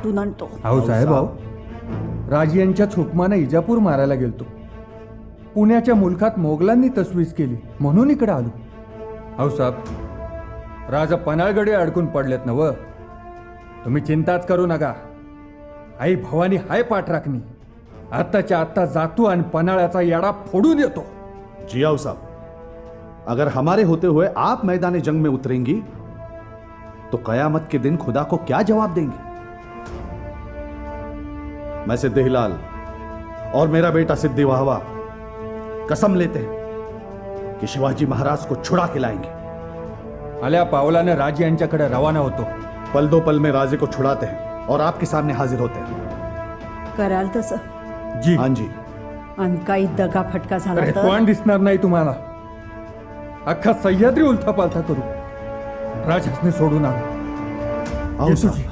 तू आणतो. अहो साहेब, अहो राज यांच्या हुकमानं इजापूर मारायला गेलतो. पुण्याच्या मुलखात मोगलांनी तसवीस केली म्हणून इकडे आलो. अहो साहेब, राजा पन्हाळगडे अडकून पडलेत नव. तुम्ही चिंताच करू नका. आई भवानी हाय पाठ राखणी. आत्ताच्या आत्ता जातो आणि पन्हाळ्याचा येडा फोडून येतो. जियाऊ साहब, अगर हमारे होते हुए आप मैदान जंग में उतरेंगी तो कयामत के दिन खुदा को क्या जवाब देंगे? मैं सिद्दी हिलाल और मेरा बेटा सिद्दी वाहवा कसम लेते हैं कि शिवाजी महाराज को छुड़ा के लाएंगे. आल्या पावलाने राज यांच्याकडे रवाना होतो. पल दो पल में राजे को छुड़ाते हैं और आपके सामने हाजिर होते हैं. कराल तसं. जी. हाँ जी. आणि काही दगा फटका झाला तर तोंड दिसणार नाही तुम्हाला. अख्खा सह्याद्री उलथा पालथा करू. राज हसने सोडून आलो. आओ साहब.